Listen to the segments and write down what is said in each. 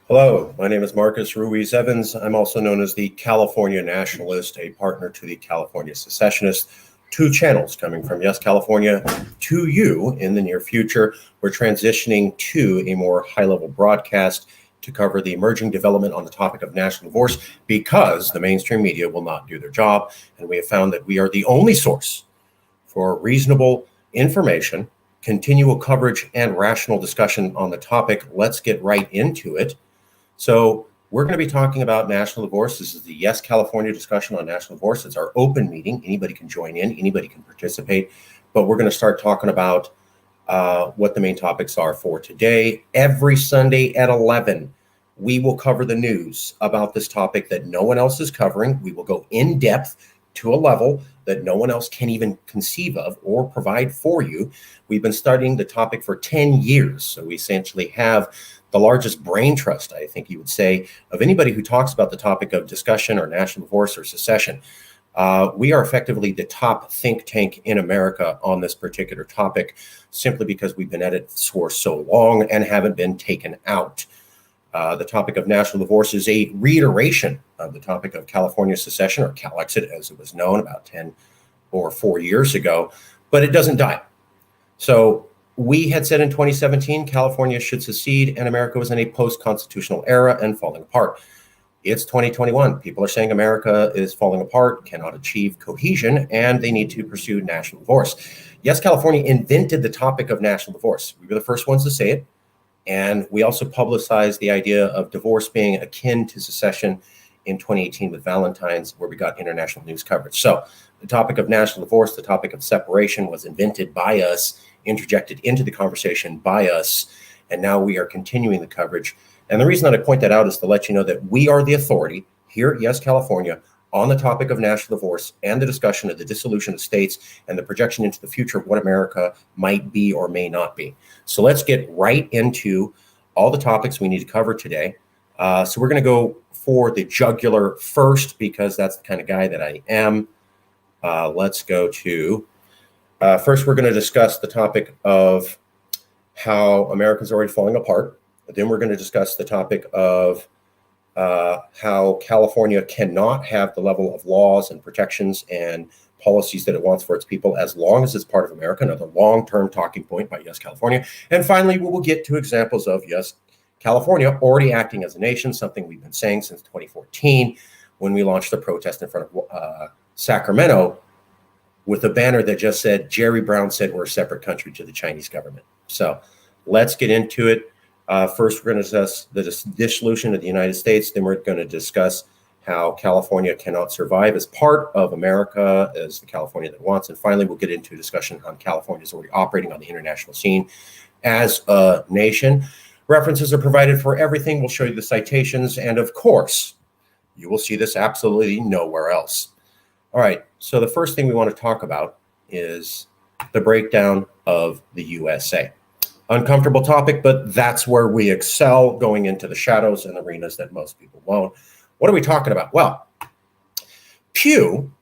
Hello, my name is Marcus Ruiz Evans. I'm also known as the California Nationalist, a partner to the California Secessionist. Two channels coming from Yes California to you in the near future. We're transitioning to a more high-level broadcast to cover the emerging development on the topic of national divorce because the mainstream media will not do their job. And we have found that we are the only source for reasonable information, continual coverage, and rational discussion on the topic. Let's get right into it. So we're going to be talking about national divorce. This is the Yes California discussion on national divorce. It's our open meeting. Anybody can join in. Anybody can participate. But we're going to start talking about what the main topics are for today. Every Sunday at 11, we will cover the news about this topic that no one else is covering. We will go in depth to a level that no one else can even conceive of or provide for you. We've been studying the topic for 10 years. So we essentially have the largest brain trust, I think you would say, of anybody who talks about the topic of discussion or national divorce or secession. We are effectively the top think tank in America on this particular topic, simply because we've been at it for so long and haven't been taken out. The topic of national divorce is a reiteration of the topic of California secession, or Calexit as it was known about 10 or 4 years ago, but it doesn't die. So we had said in 2017, California should secede and America was in a post-constitutional era and falling apart. It's 2021. People are saying America is falling apart, cannot achieve cohesion, and they need to pursue national divorce. Yes, California invented the topic of national divorce. We were the first ones to say it. And we also publicized the idea of divorce being akin to secession in 2018 with Valentine's, where we got international news coverage. So the topic of national divorce, the topic of separation was invented by us, interjected into the conversation by us, and now we are continuing the coverage. And the reason that I point that out is to let you know that we are the authority here at Yes California on the topic of national divorce and the discussion of the dissolution of states and the projection into the future of what America might be or may not be. So let's get right into all the topics we need to cover today. So we're going to go for the jugular first, because that's the kind of guy that I am. Let's go to, first we're going to discuss the topic of how America's already falling apart. Then we're going to discuss the topic of how California cannot have the level of laws and protections and policies that it wants for its people as long as it's part of America, another long-term talking point by Yes California. And finally, we will get to examples of Yes California already acting as a nation, something we've been saying since 2014 when we launched a protest in front of Sacramento with a banner that just said, Jerry Brown said we're a separate country to the Chinese government. So let's get into it. First, we're going to discuss the dissolution of the United States. Then we're going to discuss how California cannot survive as part of America, as the California that wants. And finally, we'll get into a discussion on California is already operating on the international scene as a nation. References are provided for everything. We'll show you the citations. And of course, you will see this absolutely nowhere else. All right. So the first thing we want to talk about is the breakdown of the USA. Uncomfortable topic, but that's where we excel, going into the shadows and arenas that most people won't. What are we talking about? Well, Pew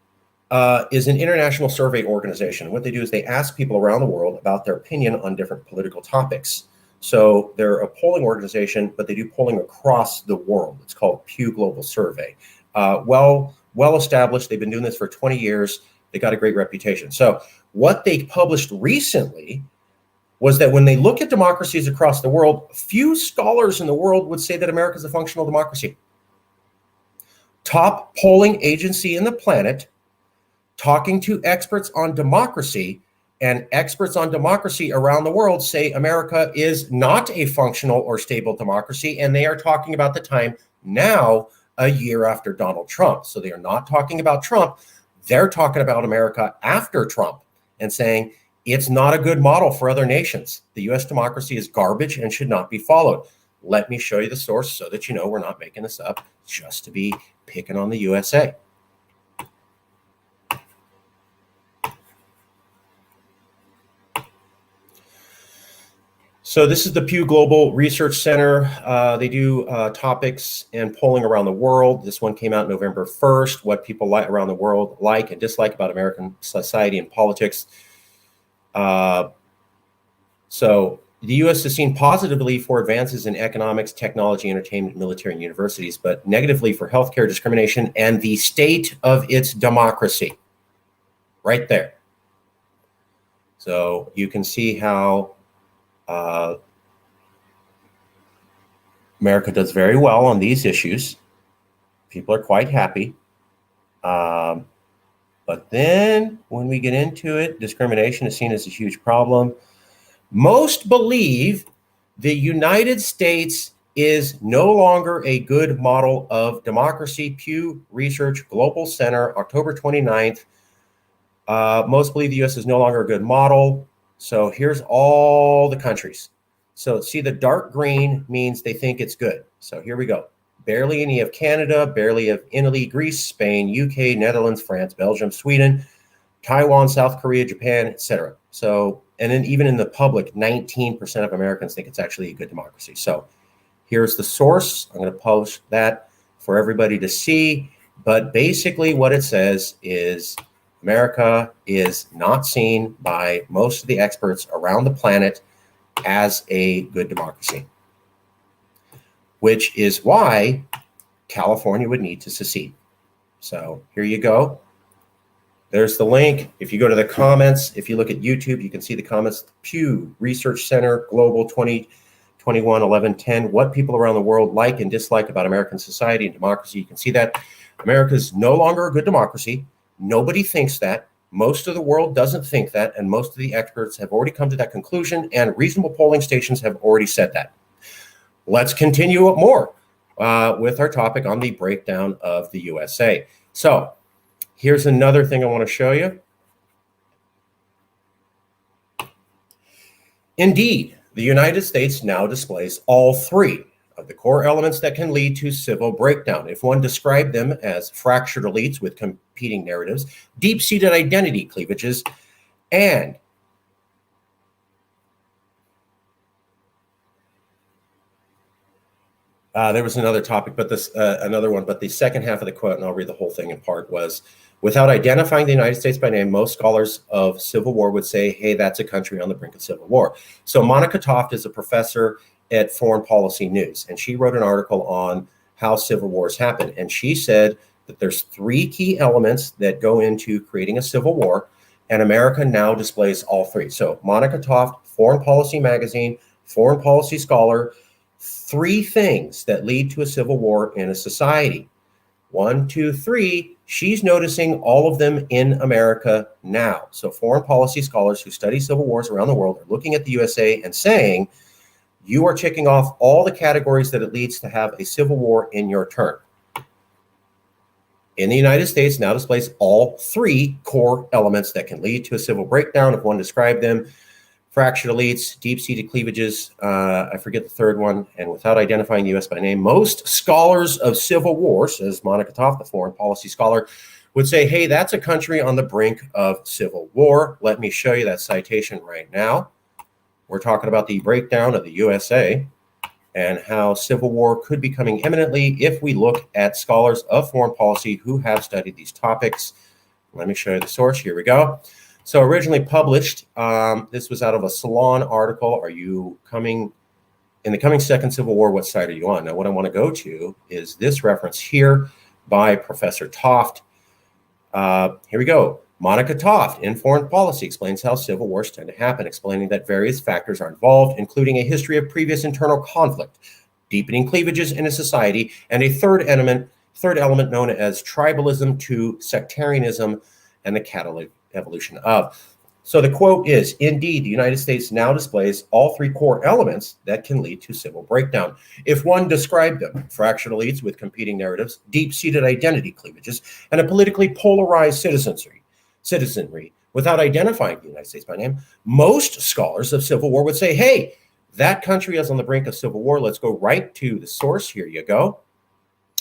is an international survey organization. What they do is they ask people around the world about their opinion on different political topics. So they're a polling organization, but they do polling across the world. It's called Pew Global Survey. Well established. They've been doing this for 20 years. They got a great reputation. So what they published recently was that when they look at democracies across the world, few scholars in the world would say that America is a functional democracy. Top polling agency in the planet, talking to experts on democracy, and experts on democracy around the world say America is not a functional or stable democracy, and they are talking about the time now, a year after Donald Trump. So they are not talking about Trump, they're talking about America after Trump and saying, it's not a good model for other nations. The U.S. democracy is garbage and should not be followed. Let me show you the source so that you know we're not making this up just to be picking on the USA. So this is the Pew Global Research Center. They do topics and polling around the world. This one came out November 1st, what people like around the world like and dislike about American society and politics. So The U.S. is seen positively for advances in economics, technology, entertainment, military, and universities, but negatively for healthcare, discrimination, and the state of its democracy. Right there. So you can see how America does very well on these issues. People are quite happy. But then when we get into it, discrimination is seen as a huge problem. Most believe the United States is no longer a good model of democracy. Pew Research Global Center, October 29th. Most believe the U.S. is no longer a good model. So here's all the countries. So see, the dark green means they think it's good. So here we go. Barely any of Canada, barely of Italy, Greece, Spain, UK, Netherlands, France, Belgium, Sweden, Taiwan, South Korea, Japan, etc. So, and then even in the public, 19% of Americans think it's actually a good democracy. So here's the source. I'm going to post that for everybody to see. But basically what it says is America is not seen by most of the experts around the planet as a good democracy, which is why California would need to secede. So here you go. There's the link. If you go to the comments, if you look at YouTube, you can see the comments. Pew Research Center, Global 2021, 1110. What people around the world like and dislike about American society and democracy. You can see that America is no longer a good democracy. Nobody thinks that. Most of the world doesn't think that, and most of the experts have already come to that conclusion, and reasonable polling stations have already said that. Let's continue more with our topic on the breakdown of the USA. So here's another thing I want to show you. Indeed, the United States now displays all three of the core elements that can lead to civil breakdown. If one described them as fractured elites with competing narratives, deep-seated identity cleavages, and there was another topic, but this another one. But the second half of the quote, and I'll read the whole thing in part, was, without identifying the United States by name, most scholars of civil war would say, hey, that's a country on the brink of civil war. So Monica Toft is a professor at Foreign Policy News, and she wrote an article on how civil wars happen. And she said that there's three key elements that go into creating a civil war, and America now displays all three. So Monica Toft, Foreign Policy Magazine, foreign policy scholar, three things that lead to a civil war in a society. 1, 2, 3, she's noticing all of them in America now. So foreign policy scholars who study civil wars around the world are looking at the USA and saying, you are checking off all the categories that it leads to have a civil war in your turn. In the United States now displays all three core elements that can lead to a civil breakdown. If one described them, fractured elites, deep-seated cleavages, I forget the third one, and without identifying the U.S. by name, most scholars of civil war, says Monica Toft, the foreign policy scholar, would say, hey, that's a country on the brink of civil war. Let me show you that citation right now. We're talking about the breakdown of the USA and how civil war could be coming imminently if we look at scholars of foreign policy who have studied these topics. Let me show you the source. Here we go. So originally published, this was out of a Salon article. Are you coming, in the coming second civil war, what side are you on? Now, what I want to go to is this reference here by Professor Toft. Here we go. Monica Toft in Foreign Policy explains how civil wars tend to happen, explaining that various factors are involved, including a history of previous internal conflict, deepening cleavages in a society, and a third element known as tribalism to sectarianism and the catalytic evolution of. So the quote is, indeed, the United States now displays all three core elements that can lead to civil breakdown. If one described them, fractured elites with competing narratives, deep-seated identity cleavages, and a politically polarized citizenry, without identifying the United States by name, most scholars of civil war would say, hey, that country is on the brink of civil war. Let's go right to the source. Here you go.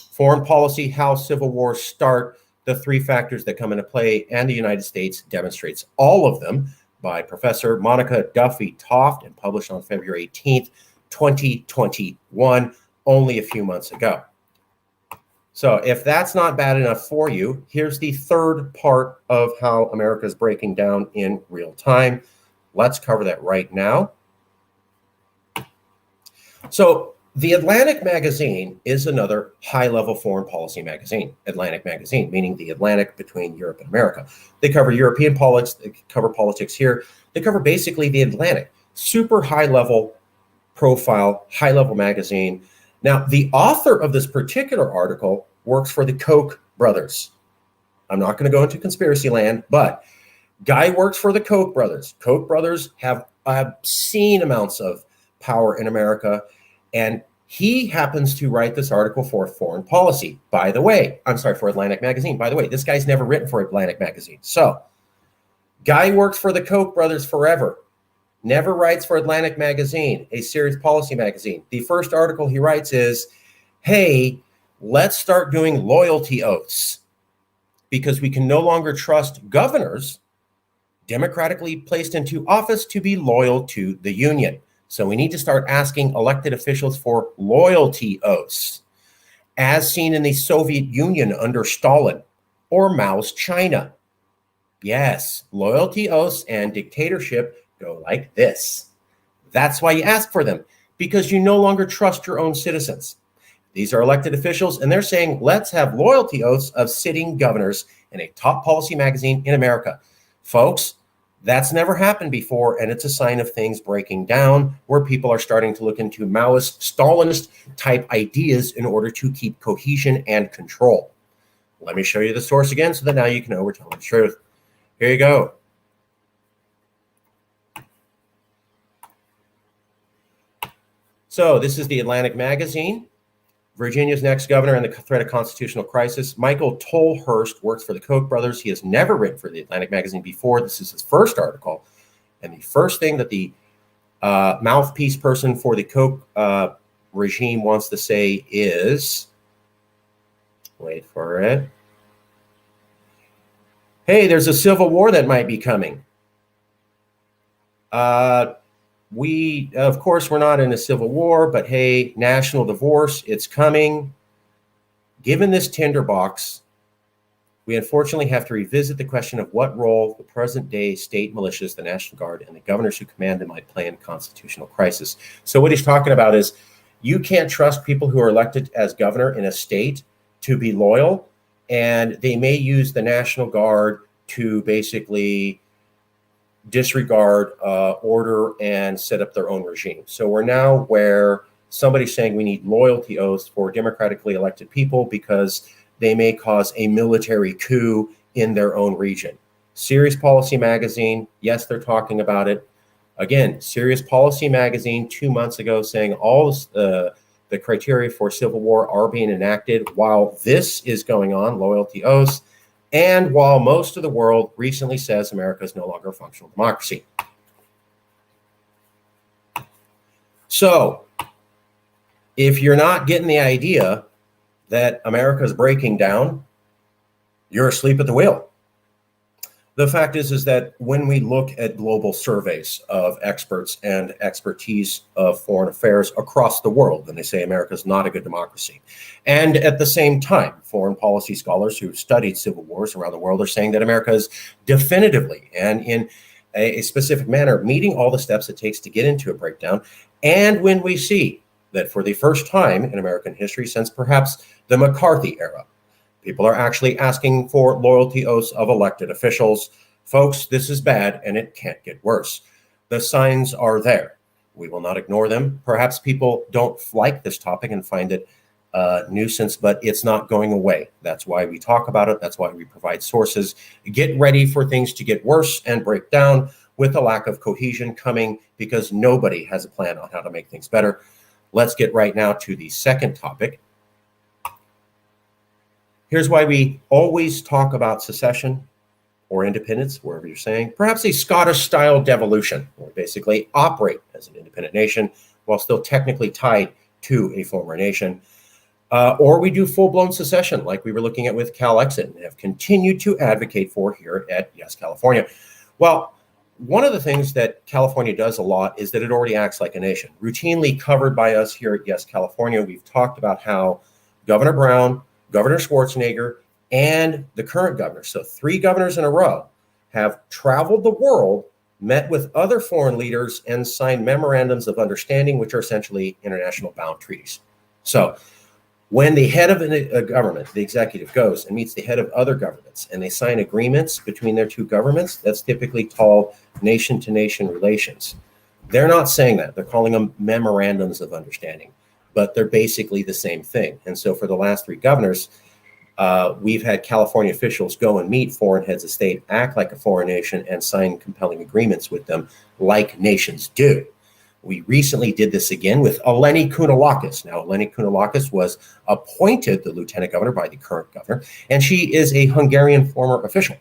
Foreign Policy, How Civil Wars Start, the three factors that come into play, and the United States demonstrates all of them, by Professor Monica Duffy Toft, and published on February 18th, 2021, only a few months ago. So if that's not bad enough for you, here's the third part of how America is breaking down in real time. Let's cover that right now. So the Atlantic magazine is another high-level foreign policy magazine. Atlantic magazine, meaning the Atlantic between Europe and America. They cover European politics, they cover politics here. They cover basically the Atlantic. Super high-level profile, high-level magazine. Now, the author of this particular article works for the Koch brothers. I'm not going to go into conspiracy land, but guy works for the Koch brothers. Koch brothers have obscene amounts of power in America, and he happens to write this article for foreign policy. By the way, I'm sorry, for Atlantic magazine. By the way, this guy's never written for Atlantic magazine. So, guy works for the Koch brothers forever. Never writes for Atlantic magazine, a serious policy magazine. The first article he writes is, hey, let's start doing loyalty oaths because we can no longer trust governors democratically placed into office to be loyal to the union. So we need to start asking elected officials for loyalty oaths, as seen in the Soviet Union under Stalin or Mao's China. Yes, loyalty oaths and dictatorship go like this. That's why you ask for them, because you no longer trust your own citizens. These are elected officials, and they're saying, let's have loyalty oaths of sitting governors in a top policy magazine in America. Folks, that's never happened before, and it's a sign of things breaking down, where people are starting to look into Maoist, Stalinist type ideas in order to keep cohesion and control. Let me show you the source again so that now you can know we're telling the truth. Here you go. So this is the Atlantic magazine. Virginia's next governor and the threat of constitutional crisis. Michael Tolhurst works for the Koch brothers. He has never written for the Atlantic magazine before. This is his first article. And the first thing that the mouthpiece person for the Koch regime wants to say is, wait for it. Hey, there's a civil war that might be coming. Of course, we're not in a civil war, but hey, national divorce, it's coming. Given this tinderbox, we unfortunately have to revisit the question of what role the present-day state militias, the National Guard, and the governors who command them might play in constitutional crisis. So what he's talking about is you can't trust people who are elected as governor in a state to be loyal, and they may use the National Guard to basically disregard order and set up their own regime. So we're now where somebody's saying we need loyalty oaths for democratically elected people because they may cause a military coup in their own region. Serious Policy Magazine, yes, they're talking about it. Again, Serious Policy Magazine 2 months ago saying all the criteria for civil war are being enacted while this is going on, loyalty oaths, and while most of the world recently says America is no longer a functional democracy. So, if you're not getting the idea that America is breaking down, you're asleep at the wheel. The fact is that when we look at global surveys of experts and expertise of foreign affairs across the world, then they say America is not a good democracy. And at the same time, foreign policy scholars who've studied civil wars around the world are saying that America is definitively and in a specific manner meeting all the steps it takes to get into a breakdown. And when we see that for the first time in American history since perhaps the McCarthy era, people are actually asking for loyalty oaths of elected officials. Folks, this is bad and it can't get worse. The signs are there. We will not ignore them. Perhaps people don't like this topic and find it a nuisance, but it's not going away. That's why we talk about it. That's why we provide sources. Get ready for things to get worse and break down with a lack of cohesion coming because nobody has a plan on how to make things better. Let's get right now to the second topic. Here's why we always talk about secession or independence, wherever you're saying, perhaps a Scottish-style devolution, where we basically operate as an independent nation while still technically tied to a former nation. Or we do full-blown secession, like we were looking at with Cal Exit and have continued to advocate for here at Yes California. Well, one of the things that California does a lot is that it already acts like a nation. Routinely covered by us here at Yes California, we've talked about how Governor Brown, Governor Schwarzenegger, and the current governor, so 3 governors in a row, have traveled the world met with other foreign leaders and signed memorandums of understanding, which are essentially international bound treaties. So when the head of a government, the executive, goes and meets the head of other governments and they sign agreements between their two governments, that's typically called nation-to-nation relations. They're not saying that. They're calling them memorandums of understanding, but they're basically the same thing. And so for the last three governors, we've had California officials go and meet foreign heads of state, act like a foreign nation, and sign compelling agreements with them like nations do. We recently did this again with Eleni Kounalakis. Now, Eleni Kounalakis was appointed the lieutenant governor by the current governor, and she is a Hungarian former official.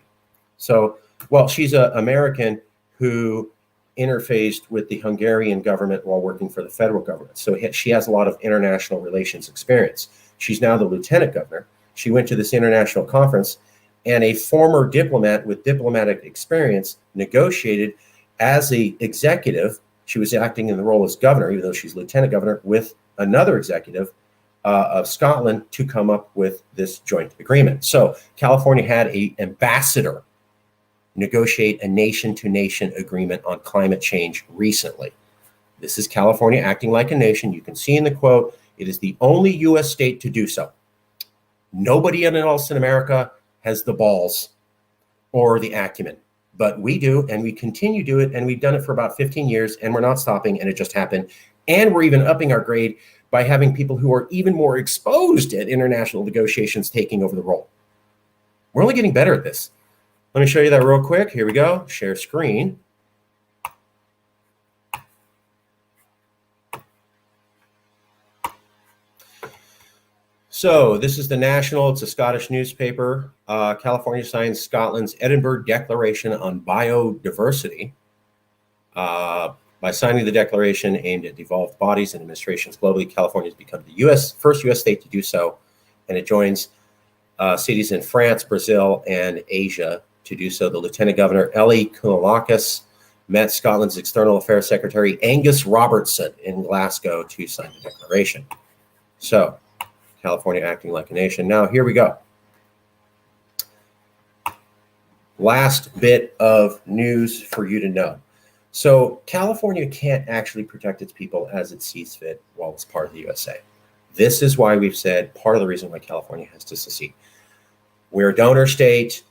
So, well, she's an American who interfaced with the Hungarian government while working for the federal government. So she has a lot of international relations experience. She's now the lieutenant governor. She went to this international conference, and a former diplomat with diplomatic experience negotiated as the executive. She was acting in the role as governor, even though she's lieutenant governor, with another executive of Scotland to come up with this joint agreement. So California had an ambassador negotiate a nation-to-nation agreement on climate change recently. This is California acting like a nation. You can see in the quote, it is the only U.S. state to do so. Nobody else in America has the balls or the acumen. But we do, and we continue to do it, and we've done it for about 15 years, and we're not stopping, and it just happened. And we're even upping our grade by having people who are even more exposed at international negotiations taking over the role. We're only getting better at this. Let me show you that real quick. Here we go. Share screen. So this is the National. It's a Scottish newspaper. California signs Scotland's Edinburgh Declaration on Biodiversity. By signing the declaration aimed at devolved bodies and administrations globally, California has become the first U.S. state to do so, and it joins cities in France, Brazil, and Asia to do so. The Lieutenant Governor, Eleni Kounalakis, met Scotland's External Affairs Secretary, Angus Robertson, in Glasgow to sign the declaration. So, California acting like a nation. Now, here we go. Last bit of news for you to know. So, California can't actually protect its people as it sees fit while it's part of the USA. This is why we've said part of the reason why California has to secede. We're a donor state.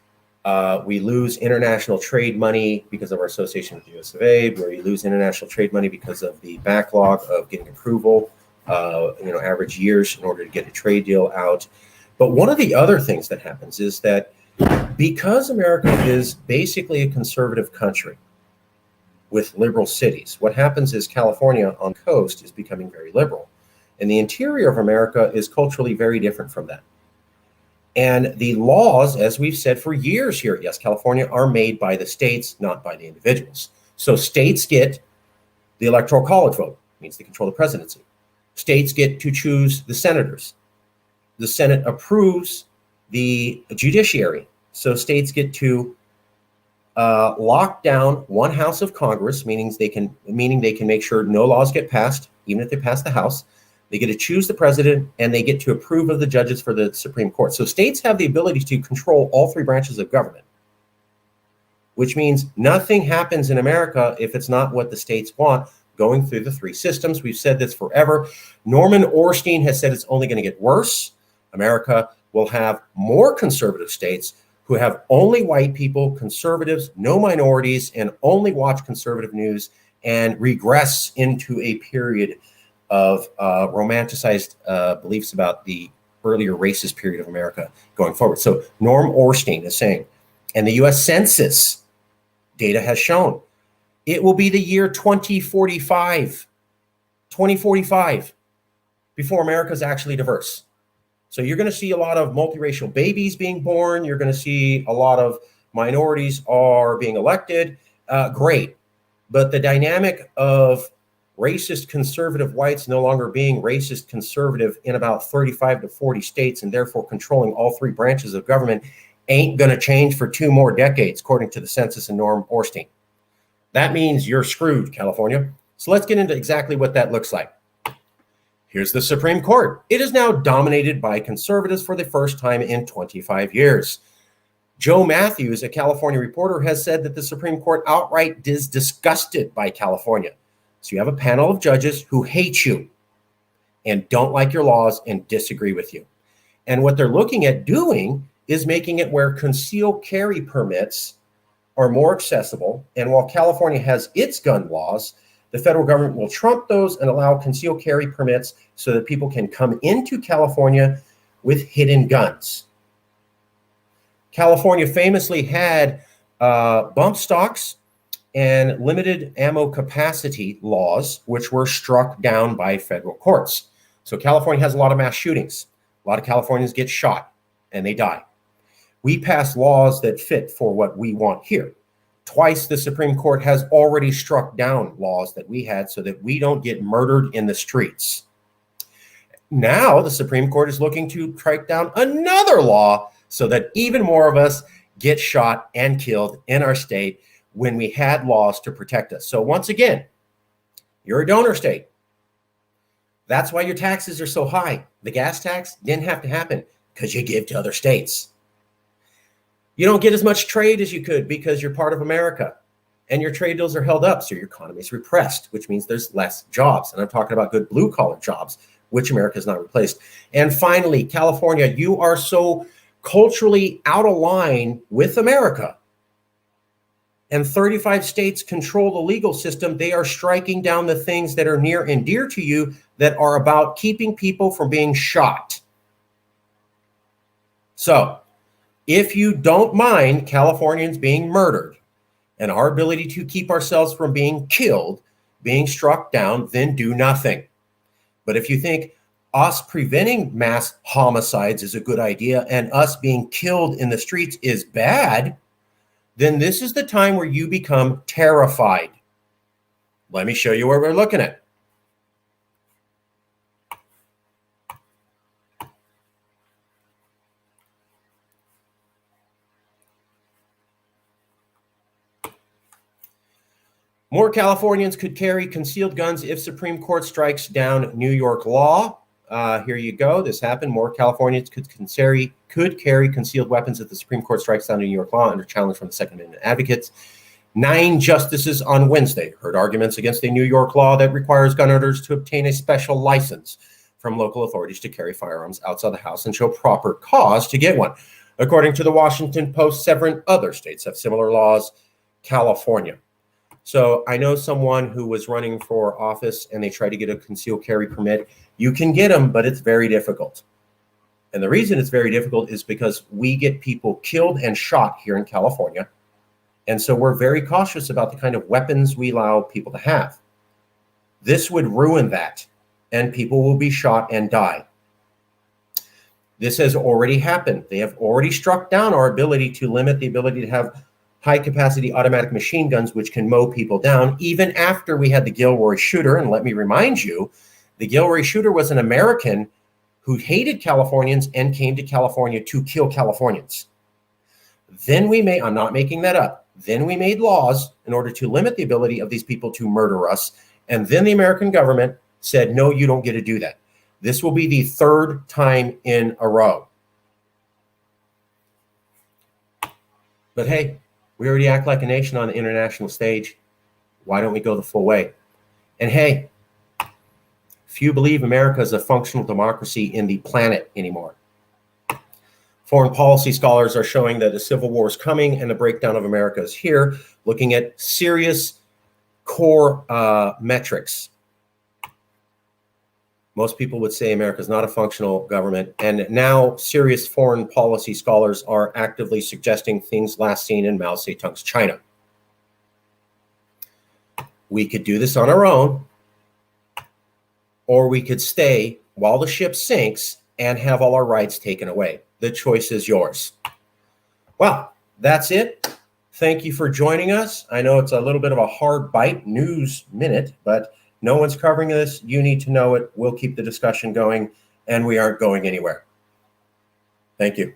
We lose international trade money because of our association with the US of A, where we lose international trade money because of the backlog of getting approval, average years in order to get a trade deal out. But one of the other things that happens is that because America is basically a conservative country with liberal cities, what happens is California on the coast is becoming very liberal. And the interior of America is culturally very different from that. And the laws, as we've said for years here at Yes California, are made by the states, not by the individuals. So states get the electoral college vote, means they control the presidency. States get to choose the senators. The Senate approves the judiciary. So states get to lock down one house of Congress, meaning they can make sure no laws get passed, even if they pass the House. They get to choose the president, and they get to approve of the judges for the Supreme Court. So states have the ability to control all three branches of government, which means nothing happens in America if it's not what the states want, going through the three systems. We've said this forever. Norman Ornstein has said it's only going to get worse. America will have more conservative states who have only white people, conservatives, no minorities, and only watch conservative news, and regress into a period of romanticized beliefs about the earlier racist period of America going forward. So Norm Ornstein is saying, and the U.S. Census data has shown, it will be the year 2045 before America is actually diverse. So you're going to see a lot of multiracial babies being born. You're going to see a lot of minorities are being elected. Great. But the dynamic of racist conservative whites no longer being racist conservative in about 35 to 40 states and therefore controlling all three branches of government ain't going to change for 2 more decades, according to the census and Norm Ornstein. That means you're screwed, California. So let's get into exactly what that looks like. Here's the Supreme Court. It is now dominated by conservatives for the first time in 25 years. Joe Matthews, a California reporter, has said that the Supreme Court outright is disgusted by California. So you have a panel of judges who hate you and don't like your laws and disagree with you. And what they're looking at doing is making it where concealed carry permits are more accessible. And while California has its gun laws, the federal government will trump those and allow concealed carry permits so that people can come into California with hidden guns. California famously had bump stocks and limited ammo capacity laws, which were struck down by federal courts. So California has a lot of mass shootings. A lot of Californians get shot and they die. We pass laws that fit for what we want here. Twice the Supreme Court has already struck down laws that we had so that we don't get murdered in the streets. Now the Supreme Court is looking to strike down another law so that even more of us get shot and killed in our state when we had laws to protect us. So once again, you're a donor state. That's why your taxes are so high. The gas tax didn't have to happen because you give to other states. You don't get as much trade as you could because you're part of America and your trade deals are held up. So your economy is repressed, which means there's less jobs. And I'm talking about good blue collar jobs, which America has not replaced. And finally, California, you are so culturally out of line with America. And 35 states control the legal system. They are striking down the things that are near and dear to you that are about keeping people from being shot. So if you don't mind Californians being murdered and our ability to keep ourselves from being killed, being struck down, then do nothing. But if you think us preventing mass homicides is a good idea and us being killed in the streets is bad, then this is the time where you become terrified. Let me show you where we're looking at. More Californians could carry concealed guns if Supreme Court strikes down New York law. Here you go. This happened. More Californians could carry concealed weapons if the Supreme Court strikes down New York law under challenge from the Second Amendment advocates. 9 justices on Wednesday heard arguments against a New York law that requires gun owners to obtain a special license from local authorities to carry firearms outside the house and show proper cause to get one. According to the Washington Post, several other states have similar laws. California. So I know someone who was running for office and they tried to get a concealed carry permit. You can get them, but it's very difficult. And the reason it's very difficult is because we get people killed and shot here in California. And so we're very cautious about the kind of weapons we allow people to have. This would ruin that, and people will be shot and die. This has already happened. They have already struck down our ability to limit the ability to have high-capacity automatic machine guns, which can mow people down, even after we had the Gilroy shooter. And let me remind you, the Gilroy shooter was an American who hated Californians and came to California to kill Californians. Then I'm not making that up. Then we made laws in order to limit the ability of these people to murder us. And then the American government said, no, you don't get to do that. This will be the 3rd time in a row. But hey, we already act like a nation on the international stage. Why don't we go the full way? And hey, few believe America is a functional democracy in the planet anymore. Foreign policy scholars are showing that a civil war is coming and the breakdown of America is here, looking at serious core metrics. Most people would say America is not a functional government, and now serious foreign policy scholars are actively suggesting things last seen in Mao Zedong's China. We could do this on our own, or we could stay while the ship sinks and have all our rights taken away. The choice is yours. Well, that's it. Thank you for joining us. I know it's a little bit of a hard bite news minute, but no one's covering this. You need to know it. We'll keep the discussion going, and we aren't going anywhere. Thank you.